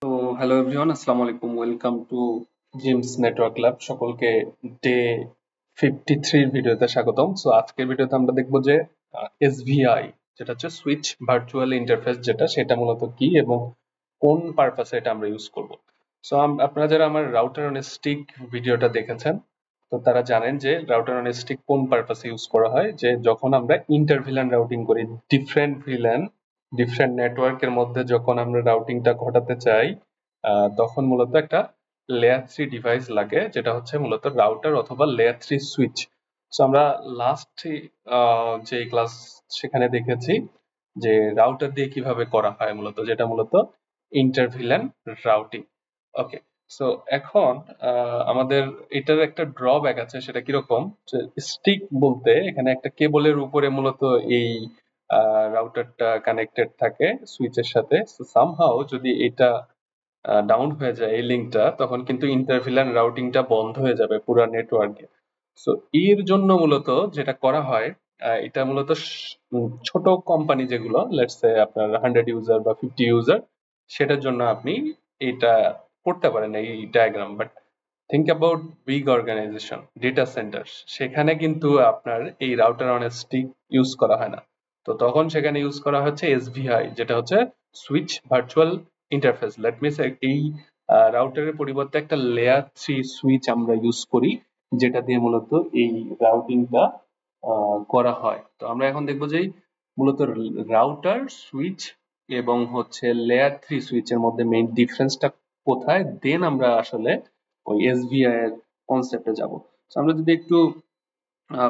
তো hello everyone, আসসালামু আলাইকুম। Welcome to gems network lab. সকলকে ডে 53 ভিডিওতে স্বাগতম। সো আজকের ভিডিওতে আমরা দেখব যে এসভিআই, যেটা হচ্ছে সুইচ ভার্চুয়াল ইন্টারফেস, সেটা মূলত কি এবং কোন পারপাসে এটা আমরা ইউজ করব। সো আপনারা যারা আমার রাউটার অন স্টিক ভিডিওটা দেখেছেন, তো তারা জানেন যে রাউটার অন স্টিক কোন পারপাসে ইউজ করা হয়। যে যখন আমরা ইন্টার ভিলান রাউটিং করি, ডিফারেন্ট নেটওয়ার্কের মধ্যে যখন আমরা রাউটিংটা ঘটাতে চাই, তখন মূলত একটা লেয়ার 3 ডিভাইস লাগে, যেটা হচ্ছে মূলত রাউটার অথবা লেয়ার 3 সুইচ। সো আমরা লাস্ট যে ক্লাস সেখানে দেখেছি যে রাউটার দিয়ে কিভাবে করা হয়, যেটা মূলত ইন্টারভিলেন রাউটিং। ওকে, সো এখন আমাদের এটার একটা ড্রব্যাক আছে। সেটা কিরকম? যে স্টিক বলতে এখানে একটা কেবলের উপরে মূলত এই রাউটারটা কানেক্টেড থাকে সুইচের সাথে। সামহাও যদি এটা ডাউন হয়ে যায় এই লিঙ্কটা, তখন কিন্তু ইন্টারভিলান রাউটিংটা বন্ধ হয়ে যাবে পুরো নেটওয়ার্কে। সো এর জন্য মূলত যেটা করা হয়, এটা মূলত ছোট কোম্পানি যেগুলো, লেটস সে আপনার 100 ইউজার বা 50 ইউজার, সেটার জন্য আপনি এটা করতে পারেন এই diagram. But think about big organization, data center, সেখানে কিন্তু আপনার এই রাউটার অন স্টিক ইউজ করা হয় না। তো তখন সেখানে ইউজ করা হচ্ছে এসভিআই, যেটা হচ্ছে switch virtual interface. Let means এই রাউটারের পরিবর্তে একটা লেয়ার 3 সুইচ আমরা ইউজ করি, যেটা দিয়ে মূলত এই রাউটিংটা করা হয়। তো আমরা এখন দেখবো যে মূলত রাউটার সুইচ এবং হচ্ছে লেয়ার 3 সুইচের মধ্যে মেইন ডিফারেন্সটা কোথায়, দেন আমরা আসলে ওই এসভিআই এর কনসেপ্টে যাব। তো আমরা যদি একটু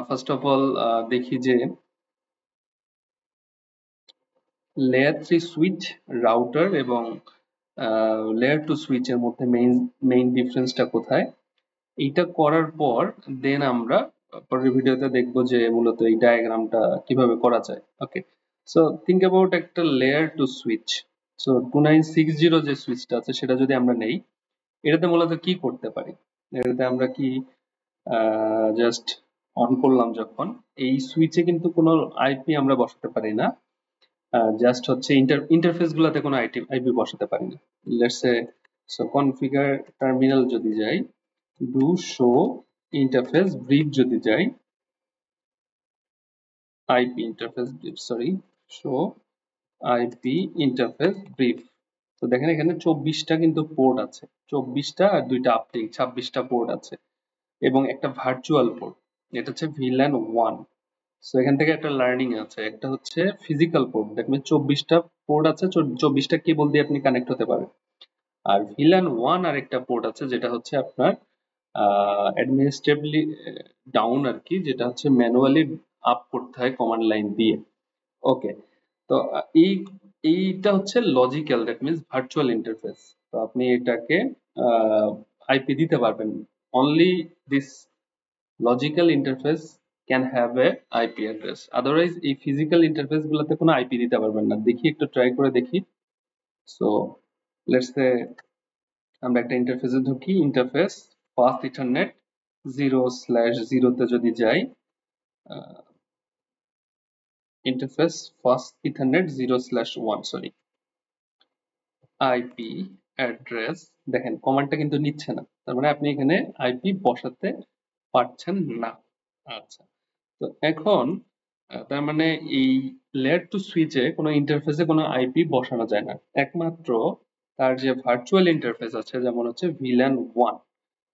ফার্স্ট অফ অল দেখি যে লেয়ার 3 সুইচ, রাউটার এবং লেয়ার 2 সুইচের মধ্যে মেইন ডিফারেন্সটা কোথায়, এইটা করার পর দেন আমরা পরের ভিডিওতে দেখবো যে মূলত এই ডায়াগ্রামটা কিভাবে করা যায়। ওকে, সো থিঙ্ক অ্যাবাউট একটা লেয়ার 2 সুইচ। সো 2960 যে সুইচটা আছে সেটা যদি আমরা নেই, এটাতে মূলত কি করতে পারি? এটাতে আমরা কি জাস্ট অন করলাম যখন, এই সুইচে কিন্তু কোনো আইপি আমরা বসাতে পারি না। জাস্ট হচ্ছে ইন্টারফেস গুলাতে কোনো আইপি বসাতে পারি না। Let's say, so configure terminal যদি যাই, ডু শো ইন্টারফেস ব্রিফ যদি যাই, IP interface brief, sorry, show IP interface brief. তো দেখেন এখানে 24টা কিন্তু পোর্ট আছে, 24টা আর দুইটা আপলিঙ্ক, 26টা পোর্ট আছে এবং একটা ভার্চুয়াল পোর্ট, এটা হচ্ছে ভিল্যান 1। সো এখান থেকে একটা লার্নিং আছে, একটা হচ্ছে ফিজিক্যাল পোর্ট, দেখবেন 24টা পোর্ট আছে, 24টা কেবল দিয়ে আপনি কানেক্ট হতে পারেন। আর ভিল্যান 1 আর একটা পোর্ট আছে, যেটা হচ্ছে আপনার অ্যাডমিনিস্ট্রেটিভলি ডাউন আর কি, যেটা হচ্ছে ম্যানুয়ালি আপ করতে হয় কমান্ড লাইন দিয়ে। ওকে, তো এইটা হচ্ছে logical, that means virtual interface. তো আপনি এটাকে আইপি দিতে পারবেন। Only this logical interface can have a IP address, otherwise এই ফিজিক্যাল ইন্টারফেস গুলোতে কোনো আইপি দিতে পারবেন না। দেখি একটু ট্রাই করে দেখি। সো লেটস সে আমরা একটা ইন্টারফেসে ঢুকি, ইন্টারফেস ফাস্ট ইথারনেট 0/0 তে যদি যাই, interface fast ethernet 0/1, sorry, IP address, দেখেন কমান্ডটা কিন্তু নিচ্ছে না, তার মানে আপনি এখানে আইপি বসাতে পারছেন না। আচ্ছা, তো এখন তার মানে এই লেয়ার টু সুইচে কোনো ইন্টারফেসে কোনো আইপি বসানো যায় না, একমাত্র তার যে ভার্চুয়াল ইন্টারফেস আছে, যেমন হচ্ছে ভিল্যান 1,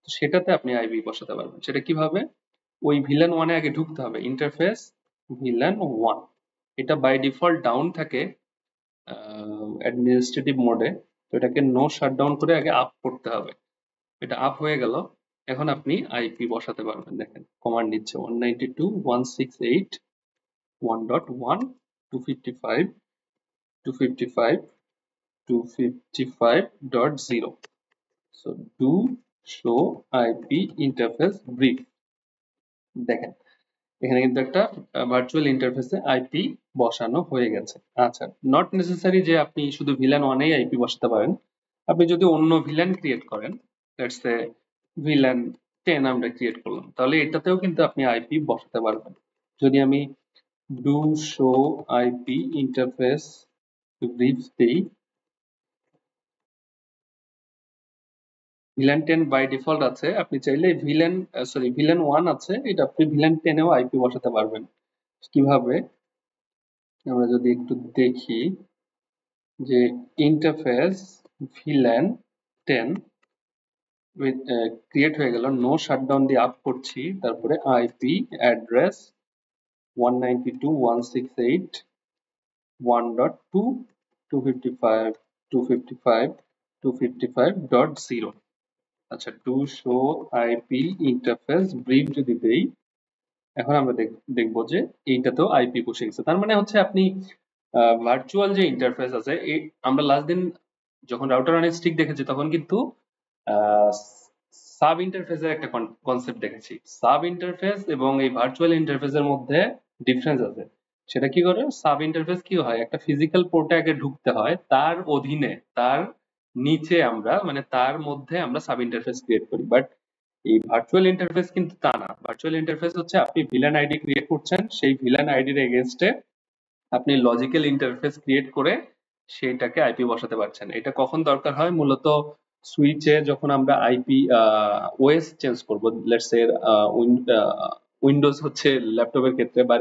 সেটাতে আপনি আইপি বসাতে পারবেন। সেটা কিভাবে? ওই ভিল্যান 1 এ আগে ঢুকতে হবে, ইন্টারফেস ভিল্যান 1, এটা বাই ডিফল্ট ডাউন থাকে অ্যাডমিনিস্ট্রেটিভ মোডে। তো এটাকে নো শাটডাউন করে আগে আপ করতে হবে। এটা আপ হয়ে গেল, এখন আপনি আইপি বসাতে পারবেন। দেখেন কমান্ড নিচ্ছে 192.168.1.1 255 255 255.0। So do show IP interface brief. দেখেন এখানে কিন্তু একটা ভার্চুয়াল ইন্টারফেসে আইপি বসানো হয়ে গেছে। আচ্ছা, নট নেসেসারি যে আপনি শুধু ভিল্যান 1 এই আইপি বসাতে পারেন। আপনি যদি অন্য ভিল্যান ক্রিয়েট করেন, লেটস সে ভিল্যান 10 আমরা ক্রিয়েট করলাম, তাহলে এটাতেও কিন্তু আপনি আইপি বসাতে পারবেন। যদি আমি do show IP interface brief দেই, ভিলেন 10 বাই ডিফল্ট আছে, আপনি চাইলে ভিলেন 1 আছে, এটা আপনি ভিলেন 10 এও আইপি বসাতে পারবেন। কিভাবে আমরা যদি একটু দেখি যে ইন্টারফেস ভিলেন 10 ক্রিয়েট হয়ে গেল, নো শাটডাউন দিয়ে আপ করছি, তারপরে আইপি অ্যাড্রেস 192.168.1.2 255 255 255.0। আচ্ছা, do show IP interface brief যদি দেই, এখন আমরা দেখবো যে এইটাতেও আইপি বসে গেছে। তার মানে হচ্ছে আপনি ভার্চুয়াল যে ইন্টারফেস আছে, আমরা লাস্ট দিন যখন রাউটার অন স্টিক দেখেছি তখন কিন্তু সাব ইন্টারফেসের একটা কনসেপ্ট দেখেছি। সাব ইন্টারফেস এবং এই ভার্চুয়াল ইন্টারফেসের মধ্যে ডিফারেন্স আছে। সেটা কি করে? সাব ইন্টারফেস কি হয়, একটা ফিজিক্যাল পোর্টে আগে ঢুকতে হয়, তার অধীনে তার নিচে আমরা মানে তার মধ্যে আমরা সাব ইন্টারফেস ক্রিয়েট করি। বাট এই ভার্চুয়াল ইন্টারফেস কিন্তু তা না। ভার্চুয়াল ইন্টারফেস হচ্ছে আপনি ভিলেন আইডি ক্রিয়েট করছেন, সেই ভিলেন আইডির এগেইনস্টে আপনি লজিক্যাল ইন্টারফেস ক্রিয়েট করে সেইটাকে আইপি বসাতে পারছেন। এটা কখন দরকার হয়? মূলত সুইচে যখন আমরা আইপি ওএস চেঞ্জ করব, লেটস সে উইন্ডোজ হচ্ছে ল্যাপটপের ক্ষেত্রে, বা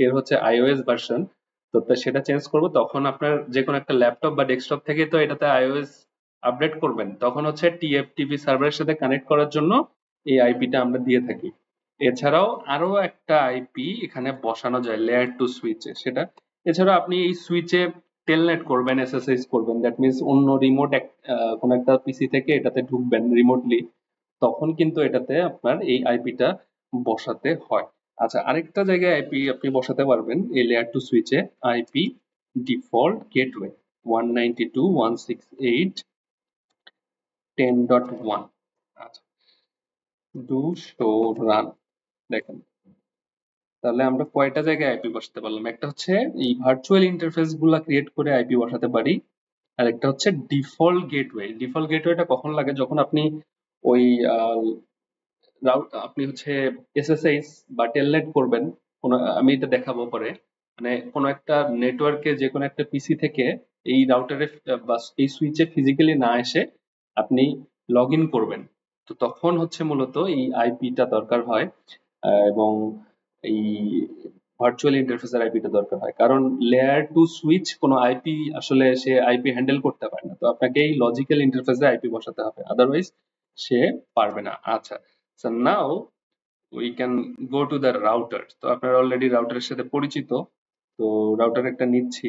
এর হচ্ছে আইওএস ভার্সন, তো সেটা চেঞ্জ করব, তখন আপনার যে কোনো একটা ল্যাপটপ বা ডেস্কটপ থেকে তো এটাতে আইওএস আপডেট করবেন, তখন হচ্ছে টিএফটিপি সার্ভারের সাথে কানেক্ট করার জন্য এই আইপিটা আমরা দিয়ে থাকি। এছাড়াও আরো একটা আইপি এখানে বসানো যায় লেয়ার 2 সুইচে, সেটা এছাড়া আপনি এই সুইচে টেলনেট করবেন, এসএসএইচ করবেন, দ্যাট মিন্স অন্য রিমোট কোন একটা পিসি থেকে এটাতে ঢুকবেন রিমোটলি, তখন কিন্তু এটাতে আপনার এই আইপিটা বসাতে হয়। আচ্ছা, আরেকটা জায়গায় আইপি আপনি বসাতে পারবেন এই লেয়ার 2 সুইচে, আইপি ডিফল্ট গেটওয়ে 192.168.10.1। আচ্ছা, ডু শো রান, দেখেন তাহলে আমরা কয়টা জায়গায় আইপি বসাতে পারলাম। একটা হচ্ছে এই ভার্চুয়াল ইন্টারফেস গুলা ক্রিয়েট করে আইপি বসাতে পারি, আর একটা হচ্ছে ডিফল্ট গেটওয়ে। ডিফল্ট গেটওয়েটা কখন লাগে? যখন আপনি ওই আপনি হচ্ছে এসএসএইচ বা টেলনেট করবেন, আমি এটা দেখাবো পরে, মানে কোনো একটা নেটওয়ার্কে যে কোনো একটা পিসি থেকে এই রাউটারে বা এই সুইচে ফিজিক্যালি না এসে আপনি লগ ইন করবেন, তো তখন হচ্ছে মূলত এই আইপিটা দরকার হয়। এবং এই ভার্চুয়াল ইন্টারফেসের আইপিটা দরকার হয়, কারণ লেয়ার 2 সুইচ কোনো আইপি আসলে সে আইপি হ্যান্ডেল করতে পারে না, তো আপনাকে এই লজিক্যাল ইন্টারফেসে আইপি বসাতে হবে, আদারওয়াইজ সে পারবে না। আচ্ছা, so now we can go to the router. তো আপনারা অলরেডি রাউটারের সাথে পরিচিত, তো রাউটার একটা নিচ্ছি,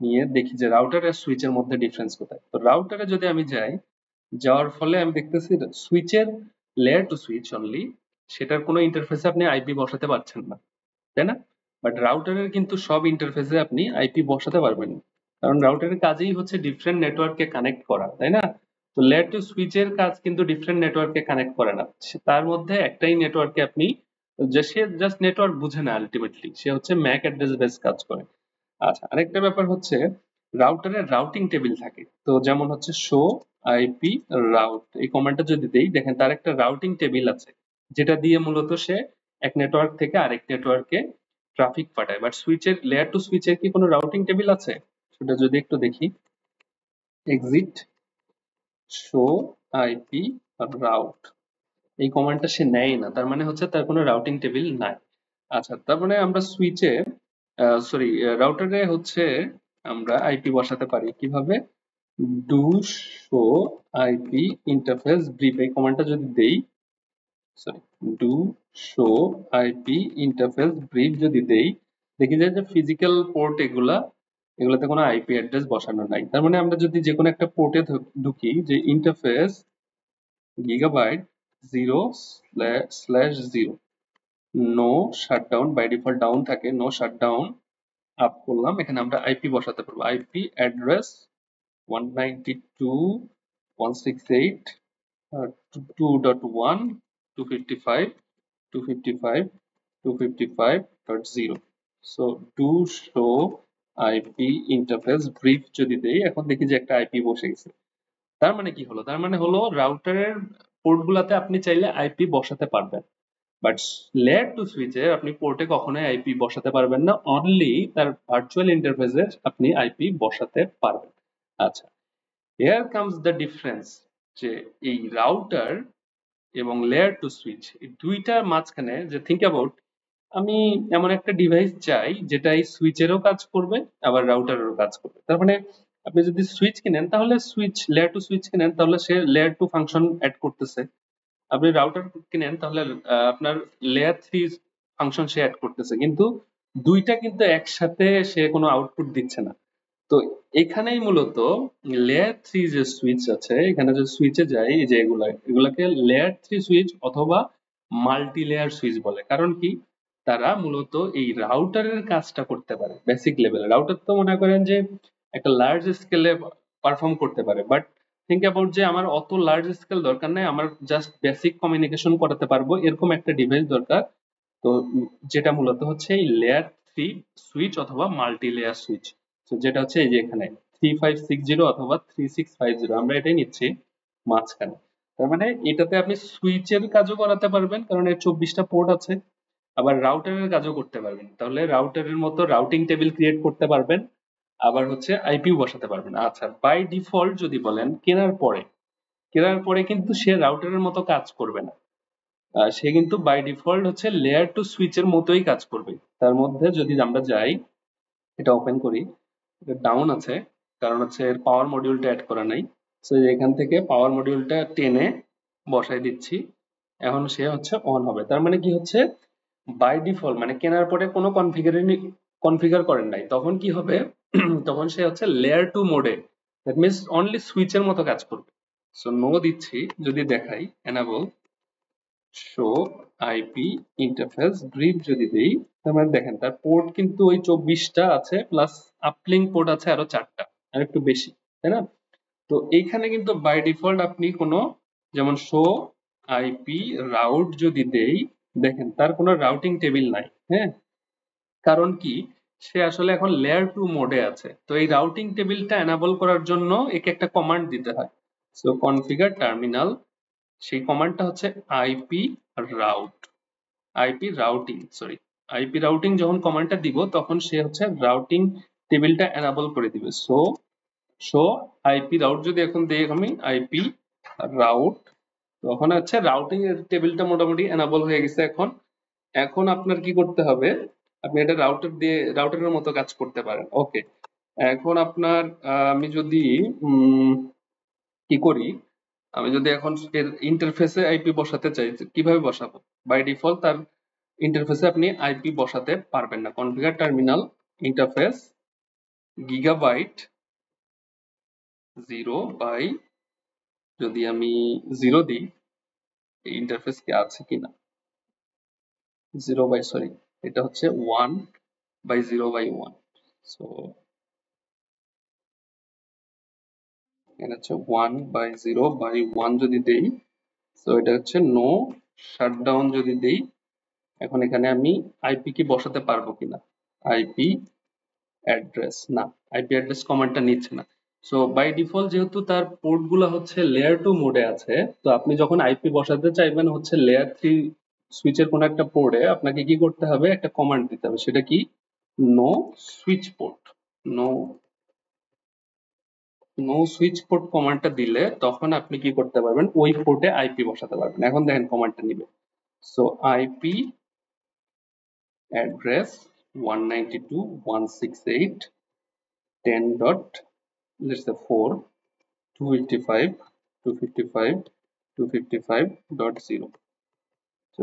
নিয়ে দেখি যে রাউটার আর সুইচের মধ্যে ডিফারেন্স কোথায়। তো রাউটারে যদি আমি যাই, যাওয়ার ফলে আমি দেখতেছি সুইচের লেয়ার টু সুইচ অনলি, সেটার কোনো ইন্টারফেসে আপনি আইপি বসাতে পারছেন না, তাই না? বাট রাউটারের কিন্তু সব ইন্টারফেসে আপনি আইপি বসাতে পারবেন, কারণ রাউটারের কাজেই হচ্ছে ডিফারেন্ট নেটওয়ার্ককে কানেক্ট করা, তাই না? তো লেয়ার টু সুইচের কাজ কিন্তু ডিফারেন্ট নেটওয়ার্ককে কানেক্ট করে না, তার মধ্যে একটাই নেটওয়ার্কে আপনি, যে সে জাস্ট নেটওয়ার্ক বুঝে না, আলটিমেটলি সে হচ্ছে ম্যাক অ্যাড্রেস বেস কাজ করে। আচ্ছা, আরেকটা ব্যাপার হচ্ছে রাউটারের রাউটিং টেবিল থাকে, তো যেমন হচ্ছে শো আইপি রাউট, এই কমান্ডটা যদি দেই, দেখেন তার একটা রাউটিং টেবিল আছে, যেটা দিয়ে মূলত সে এক নেটওয়ার্ক থেকে আরেক নেটওয়ার্কে ট্রাফিক পাঠায়। বাট সুইচের লেয়ার টু সুইচের কি কোনো রাউটিং টেবিল আছে? সেটা যদি একটু দেখি, এক্সিট শো আইপি রাউট, এই কমান্ডটা সে নেয় না, তার মানে হচ্ছে তার কোনো রাউটিং টেবিল নাই। আচ্ছা, তার মানে আমরা সুইচে রাউটারে হচ্ছে আমরা আইপি বসাতে পারি কিভাবে? Do show IP interface brief, এই কমান্ডটা যদি দেই, sorry, do show IP interface brief যদি দেই, দেখি যায় যে ফিজিক্যাল পোর্ট এগুলাতে কোনো আইপি অ্যাড্রেস বসানো নাই। তার মানে আমরা যদি যে কোনো একটা পোর্টে ঢুকি, যে interface gigabyte 0/0, no shutdown, by default down থাকে, নো শাটডাউন আপ করলাম, এখানে আমরা আইপি বসাতে পারবো, IP address 192.168.2.1 255 255 255.0। So do show IP interface brief যদি দেই, এখন দেখি যে একটা আইপি বসে গেছে। তার মানে কি হলো? তার মানে হলো রাউটারের পোর্ট গুলাতে আপনি চাইলে আইপি বসাতে পারবেন, বাট লেয়ার টু সুইচে আপনি পোর্টে কখনোই আইপি বসাতে পারবেন না, অনলি তার ভার্চুয়াল ইন্টারফেসে আপনি আইপি বসাতে পারবেন। আচ্ছা, হিয়ার কামস দ্য ডিফারেন্স যে এই রাউটার এবং লেয়ার টু সুইচ এই দুইটার মাঝখানে যে থিঙ্ক অ্যাবাউট আমি এমন একটা ডিভাইস চাই যেটা এই সুইচেরও কাজ করবে আবার রাউটারেরও কাজ করবে। তার মানে আপনি যদি সুইচ কিনেন তাহলে সুইচ লেয়ার টু সুইচ কিনেন তাহলে সে লেয়ার টু ফাংশন অ্যাড করতেছে। আপনি রাউটার কিনেন তাহলে আপনার লেয়ার থ্রি ফাংশন সে অ্যাড করতেছে, কিন্তু দুইটা কিন্তু একসাথে সে কোনো আউটপুট দিচ্ছে না। তো এখানেই মূলত লেয়ার থ্রি যে সুইচ আছে, এখানে যে সুইচে যাই এই যে এগুলাকে লেয়ার থ্রি সুইচ অথবা মাল্টি লেয়ার সুইচ বলে। কারণ কি, তারা মূলত এই রাউটারের কাজটা করতে পারে বেসিক লেভেলে। রাউটার তো মনে করেন যে একটা লার্জ স্কেলে পারফর্ম করতে পারে, বাট থিঙ্ক অ্যাবাউট যে আমার অত লার্জ স্কেল দরকার নেই, আমার জাস্ট বেসিক কমিউনিকেশন করাতে পারবো এরকম একটা ডিভাইস দরকার। তো যেটা মূলত হচ্ছে এই লেয়ার থ্রি সুইচ অথবা মাল্টি লেয়ার সুইচ। তো যেটা হচ্ছে এই যে এখানে 3560 অথবা 3650 আমরা এটাই নিচ্ছি মাঝখানে। তার মানে এটাতে আপনি সুইচের কাজও করাতে পারবেন কারণ এর 24টা পোর্ট আছে, আবার রাউটারের কাজও করতে পারবেন। তাহলে রাউটারের মতো রাউটিং টেবিল ক্রিয়েট করতে পারবেন, আবার হচ্ছে আইপিও বসাতে পারবেন। আচ্ছা, বাই ডিফল্ট যদি বলেন কেনার পরে কিন্তু সে রাউটারের মতো কাজ করবে না। সে কিন্তু বাই ডিফল্ট হচ্ছে লেয়ার টু সুইচের মতোই কাজ করবে। তার মধ্যে যদি আমরা যাই, এটা ওপেন করি, এটা ডাউন আছে কারণ হচ্ছে এর পাওয়ার মডিউলটা অ্যাড করা নাই। সো এখান থেকে পাওয়ার মডিউলটা টেনে বসাই দিচ্ছি, এখন সে হচ্ছে অন হবে। তার মানে কি হচ্ছে, বাই ডিফল্ট মানে কেনার পরে কোনো কনফিগার করেন নাই, তখন কি হবে তখন সে হচ্ছে লেয়ার টু মোডে, দ্যাট মিনস অনলি সুইচের মতো কাজ করবে। সো নো দিচ্ছি, যদি দেখাই enable show IP interface brief যদি দেই, তার মানে দেখেন তার পোর্ট কিন্তু ওই 24টা আছে, প্লাস আপলিঙ্ক পোর্ট আছে আরো 4টা, আর একটু বেশি, তাই না? তো এইখানে কিন্তু বাই ডিফল্ট আপনি কোনো, যেমন শো আইপি রাউট যদি দেই, দেখেন তার কোনো রাউটিং টেবিল নাই। হ্যাঁ, কারণ কি, সে আসলে এখন লেয়ার টু মোডে আছে। তো এই রাউটিং টেবিলটা এনাবল করার জন্য একে একটা কমান্ড দিতে হয়। সো কনফিগার টার্মিনাল, সেই কমান্ডটা হচ্ছে IP route, IP routing sorry IP routing যখন কমান্ডটা দিব তখন সে হচ্ছে রাউটিং টেবিলটা এনাবল করে দিবে। সো শো আইপি রাউট যদি এখন দেই আমি আইপি রাউট, তখন হচ্ছে রাউটিং এর টেবিলটা মোটামুটি এনাবল হয়ে গেছে। এখন এখন আপনার কি করতে হবে, আপনি এটা রাউটারের মতো কাজ করতে পারেন। ওকে, এখন আপনার আমি যদি কি করি, আমি যদি এখন এর ইন্টারফেসে আইপি বসাতে চাই, কিভাবে বসাবো? বাই ডিফল্ট তার ইন্টারফেসে আপনি আইপি বসাতে পারবেন না। Configure terminal interface gigabyte 0 by, যদি আমি 0 দিই, এই ইন্টারফেস কি আছে কিনা, 0 বাই সরি এটা হচ্ছে 1 বাই 0 বাই 1। সো এটা হচ্ছে 1 বাই 0 বাই 1 যদি দেই, সো এটা হচ্ছে নো শাটডাউন যদি দেই, এখন এখানে আমি আইপি কি বসাতে পারবো কিনা, আইপি অ্যাড্রেস, না আইপি অ্যাড্রেস কমান্ডটা নিচ্ছে না। সো বাই ডিফল্ট যেহেতু তার পোর্ট গুলা হচ্ছে লেয়ার টু মোডে আছে, তো আপনি যখন আইপি বসাতে চাইবেন হচ্ছে লেয়ার থ্রি সুইচের কোনো একটা পোর্টে, আপনাকে কি করতে হবে, একটা কমান্ড দিতে হবে। সেটা কি, no switch port, no no switch port কমান্ডটা দিলে তখন আপনি কি করতে পারবেন, ওই পোর্টে আইপি বসাতে পারবেন। এখন দেখেন কমান্ডটা নিবে। So IP address 192.168.10 dot, let's say 4 255 255 255.0। so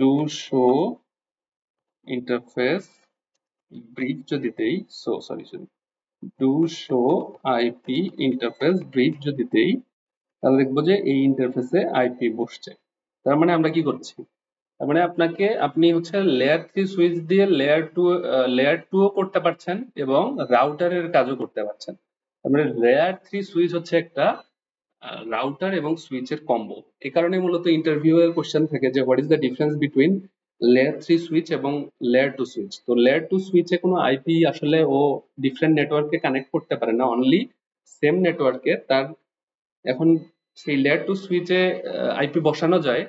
do show interface brief যদি দেই, so sorry do show IP interface brief যদি দেই, তাহলে দেখবো যে এই ইন্টারফেসে আইপি বসছে। তার মানে আমরা কি করছি, তার মানে আপনি হচ্ছে লেয়ার থ্রি সুইচ দিয়ে লেয়ার টু ও করতে পারছেন এবং রাউটারের কাজও করতে পারছেন। তার মানে লেয়ার থ্রি সুইচ হচ্ছে একটা রাউটার এবং সুইচের কম্বো। এই কারণে মূলত ইন্টারভিউ এর কোশ্চেন থাকে যে what is the difference between layer three switch এবং লেয়ার টু সুইচ। তো লেয়ার টু সুইচে কোনো আইপি আসলে ও ডিফারেন্ট নেটওয়ার্কে কানেক্ট করতে পারে না, অনলি সেম নেটওয়ার্কে তার। এখন সেই লেয়ার টু সুইচে আইপি বসানো যায়,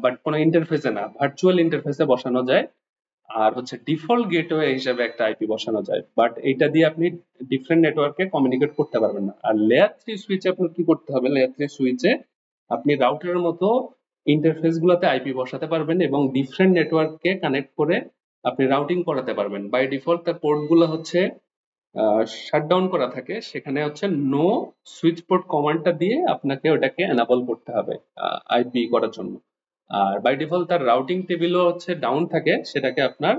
বাট কোনো ইন্টারফেসে না, ভার্চুয়াল ইন্টারফেসে বসানো যায়। আর হচ্ছে ডিফল্ট গেটওয়ে হিসেবে একটা আইপি বসানো যায়, বাট এটা দিয়ে আপনি ডিফারেন্ট নেটওয়ার্কে কমিউনিকেট করতে পারবেন না। আর লেয়ার 3 সুইচে আপনার কি করতে হবে, লেয়ার 3 সুইচে আপনি রাউটারের মতো ইন্টারফেস গুলোতে আইপি বসাতে পারবেন এবং ডিফারেন্ট নেটওয়ার্ককে কানেক্ট করে আপনি রাউটিং করাতে পারবেন। বাই ডিফল্ট তার পোর্ট গুলো হচ্ছে শাটডাউন করা থাকে, সেখানে হচ্ছে নো সুইচ পোর্ট কমান্ডটা দিয়ে আপনাকে ওটাকে এনাবল করতে হবে আইপি করার জন্য। আর বাই ডিফল্ট তার রাউটিং টেবিলও হচ্ছে ডাউন থাকে, সেটাকে আপনার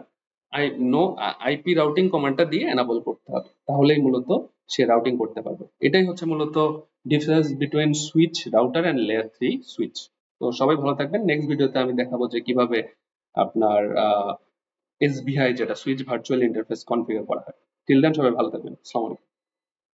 নো আইপি রাউটিং কমান্ডটা দিয়ে এনাবল করতে হবে, তাহলেই মূলত সে রাউটিং করতে পারবে। এটাই হচ্ছে মূলত difference between switch router and layer 3 switch. তো সবাই ভালো থাকবেন, নেক্সট ভিডিওতে আমি দেখাবো যে কিভাবে আপনার এসভিআই যেটা সুইচ ভার্চুয়াল ইন্টারফেস কনফিগার করা হয়। টিল দেন সবাই ভালো থাকবেন, আসসালামু আলাইকুম।